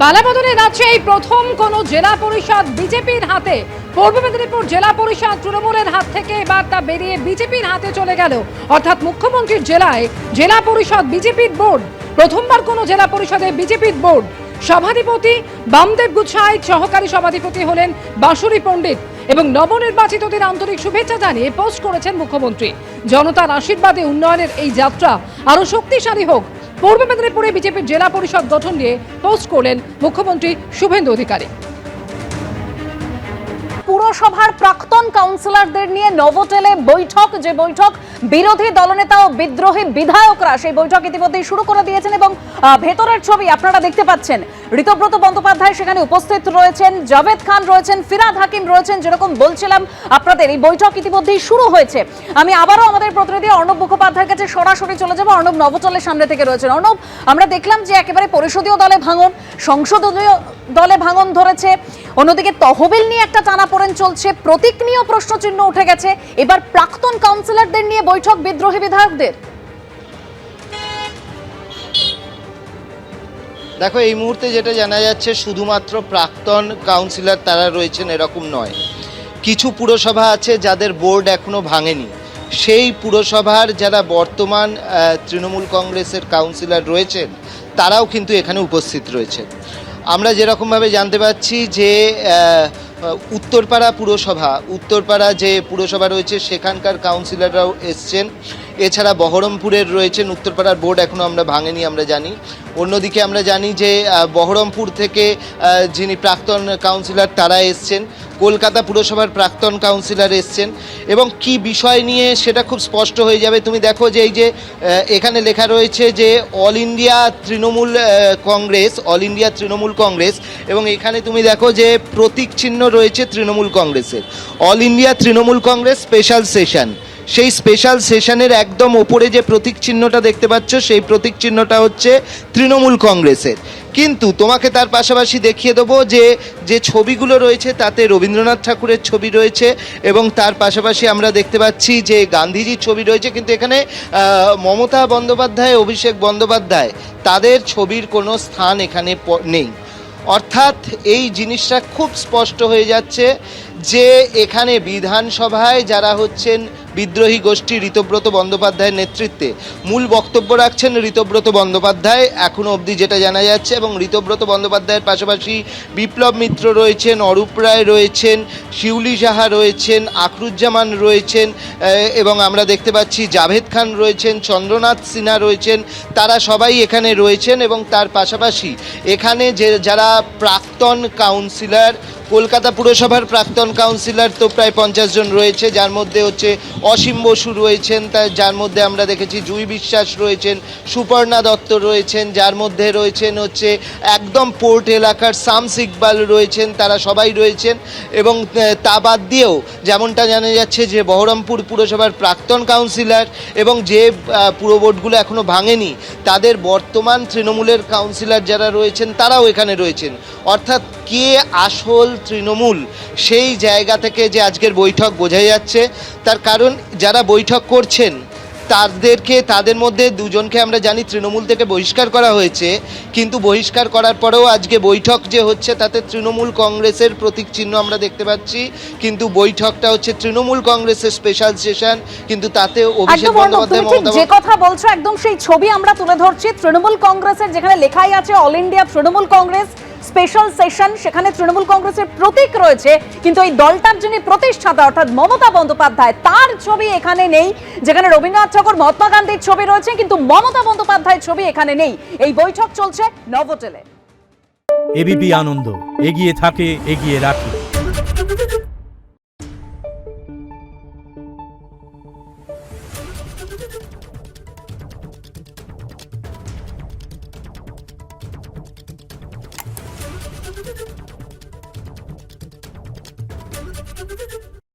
পালাবদলে রাজ্যে এই প্রথম কোন জেলা পরিষদ বিজেপির হাতে। পূর্ব মেদিনীপুর জেলা পরিষদ তৃণমূলের হাত থেকে এবার তা বেরিয়ে বিজেপির হাতে চলে গেল। অর্থাৎ মুখ্যমন্ত্রীর জেলায় জেলা পরিষদ বিজেপির বোর্ড। প্রথমবার কোন জেলা পরিষদে বিজেপির বোর্ড। সভাধিপতি বামদেব গুচ্ছাই, সহকারী সভাধিপতি হলেন বাঁশুরি পণ্ডিত এবং নবনির্বাচিতদের আন্তরিক শুভেচ্ছা জানিয়ে পোস্ট করেছেন মুখ্যমন্ত্রী। জনতার আশীর্বাদে উন্নয়নের এই যাত্রা আরো শক্তিশালী হোক। পূর্ব মেদিনীপুরে বিজেপির জেলা পরিষদ গঠন নিয়ে পোস্ট করলেন মুখ্যমন্ত্রী শুভেন্দু অধিকারী। পুরসভার প্রাক্তন কাউন্সিলরদের নিয়ে নভোটেলে বৈঠক, যে বৈঠক বিরোধী দলনেতা ও বিদ্রোহী বিধায়করা সেই বৈঠক ইতিমধ্যেই শুরু করে দিয়েছেন এবং ভেতরের ছবি আপনারা দেখতে পাচ্ছেন। ঋতব্রত বন্দ্যোপাধ্যায় সেখানে উপস্থিত রয়েছেন, জাভেদ খান রয়েছেন, ফিরাদ হাকিম রয়েছেন। যেরকম বলছিলাম আপনাদের, এই বৈঠক ইতিমধ্যেই শুরু হয়েছে। আমি আবারও আমাদের প্রতিনিধি অর্ণব মুখোপাধ্যায়ের কাছে সরাসরি চলে যাব। অর্ণব নভোটেলের সামনে থেকে রয়েছেন। অর্ণব, আমরা দেখলাম যে একেবারে পরিষদীয় দলে ভাঙন, সংসদীয় দলে ভাঙন ধরেছে, অন্যদিকে তহবিল নিয়ে একটা টানাপোড়েন চলছে, প্রতীক নিয়েও প্রশ্নচিহ্ন উঠে গেছে। এবার প্রাক্তন কাউন্সিলরদের নিয়ে বৈঠক বিদ্রোহী বিধায়কদের। দেখো, এই মুহূর্তে যেটা জানা যাচ্ছে শুধুমাত্র প্রাক্তন কাউন্সিলর তারা রয়েছেন এরকম নয়। কিছু পুরসভা আছে যাদের বোর্ড এখনো ভাঙেনি। সেই পুরসভার যারা বর্তমান তৃণমূল কংগ্রেসের কাউন্সিলর রয়েছেন তারাও কিন্তু এখানে উপস্থিত রয়েছেন। আমরা যেরকমভাবে জানতে পাচ্ছি যে উত্তরপাড়া যে পুরসভা রয়েছে সেখানকার কাউন্সিলররাও এসছেন। এছাড়া বহরমপুরের রয়েছেন, উত্তরপাড়ার বোর্ড এখনও আমরা ভাঙেনি আমরা জানি। অন্যদিকে আমরা জানি যে বহরমপুর থেকে যিনি প্রাক্তন কাউন্সিলর তারা এসছেন, কলকাতা পুরসভার প্রাক্তন কাউন্সিলর এসছেন এবং কি বিষয় নিয়ে সেটা খুব স্পষ্ট হয়ে যাবে। তুমি দেখো যে এই যে এখানে লেখা রয়েছে যে অল ইন্ডিয়া তৃণমূল কংগ্রেস এবং এখানে তুমি দেখো যে প্রতীক চিহ্ন রয়েছে তৃণমূল কংগ্রেসের। All India Trinamool Congress special session, সেই স্পেশাল সেশনের একদম ওপরে যে প্রতীক চিহ্নটা দেখতে পাচ্ছ সেই প্রতীক চিহ্নটা হচ্ছে তৃণমূল কংগ্রেসের। কিন্তু তোমাকে তার পাশাপাশি দেখিয়ে দেবো যে যে ছবিগুলো রয়েছে তাতে রবীন্দ্রনাথ ঠাকুরের ছবি রয়েছে এবং তার পাশাপাশি আমরা দেখতে পাচ্ছি যে গান্ধীজির ছবি রয়েছে। কিন্তু এখানে মমতা বন্দ্যোপাধ্যায়, অভিষেক বন্দ্যোপাধ্যায় তাদের ছবির কোনো স্থান এখানে নেই। অর্থাৎ এই জিনিসটা খুব স্পষ্ট হয়ে যাচ্ছে যে এখানে বিধানসভায় যারা হচ্ছেন বিদ্রোহী গোষ্ঠী ঋতব্রত বন্দ্যোপাধ্যায়ের নেতৃত্বে মূল বক্তব্য রাখছেন ঋতব্রত বন্দ্যোপাধ্যায় এখনও অবধি যেটা জানা যাচ্ছে। এবং ঋতব্রত বন্দ্যোপাধ্যায়ের পাশাপাশি বিপ্লব মিত্র রয়েছেন, অরূপ রায় রয়েছেন, শিউলি সাহা রয়েছেন, আখরুজ্জামান রয়েছেন এবং আমরা দেখতে পাচ্ছি জাভেদ খান রয়েছেন, চন্দ্রনাথ সিনহা রয়েছেন। তারা সবাই এখানে রয়েছেন এবং তার পাশাপাশি এখানে যারা প্রাক্তন কাউন্সিলর, কলকাতা পুরসভার প্রাক্তন কাউন্সিলর তো প্রায় 50 জন রয়েছে, যার মধ্যে হচ্ছে অসীম বসু রয়েছেন, যার মধ্যে আমরা দেখেছি জুই বিশ্বাস রয়েছেন, সুপর্ণা দত্ত রয়েছেন, যার মধ্যে রয়েছেন হচ্ছে একদম পোর্ট এলাকার শামস ইকবাল রয়েছেন, তারা সবাই রয়েছেন। এবং তা বাদ দিয়েও যেমনটা জানা যাচ্ছে যে বহরমপুর পুরসভার প্রাক্তন কাউন্সিলর এবং যে পুরো বোর্ডগুলো এখনও ভাঙেনি তাদের বর্তমান তৃণমূলের কাউন্সিলর যারা রয়েছেন তারাও এখানে রয়েছেন। অর্থাৎ কে আসল তৃণমূল সেই জায়গা থেকে যে আজকের বৈঠক বোঝা যাচ্ছে। তার কারণ যারা বৈঠক করছেন তাদের মধ্যে দুজনকে আমরা জানি তৃণমূল থেকে বহিষ্কার করা হয়েছে, কিন্তু বহিষ্কার করার পরেও আজকে বৈঠক যে হচ্ছে তাতে তৃণমূল কংগ্রেসের প্রতীক চিহ্ন আমরা দেখতে পাচ্ছি। কিন্তু বৈঠকটা হচ্ছে তৃণমূল কংগ্রেসের স্পেশাল সেশন, কিন্তু তাতে অভিষেক বন্দ্যোপাধ্যায় যে কথা বলছো একদম সেই ছবি আমরা তুলে ধরছি। তৃণমূল কংগ্রেসের যেখানে লেখাই আছে all India Trinamool Congress special session, সেখানে তৃণমূল কংগ্রেসের প্রতীক রয়েছে, কিন্তু এই দলটার যিনি প্রতিষ্ঠাতা অর্থাৎ মমতা বন্দ্যোপাধ্যায় তার ছবি এখানে নেই। যেখানে রবীন্দ্রনাথ ঠাকুর, মহাত্মা গান্ধীর ছবি রয়েছে কিন্তু মমতা বন্দ্যোপাধ্যায়ের ছবি এখানে নেই। এই বৈঠক চলছে নভোটেলে। এবিপি আনন্দ, এগিয়ে থাকে, এগিয়ে রাখে। Thank you.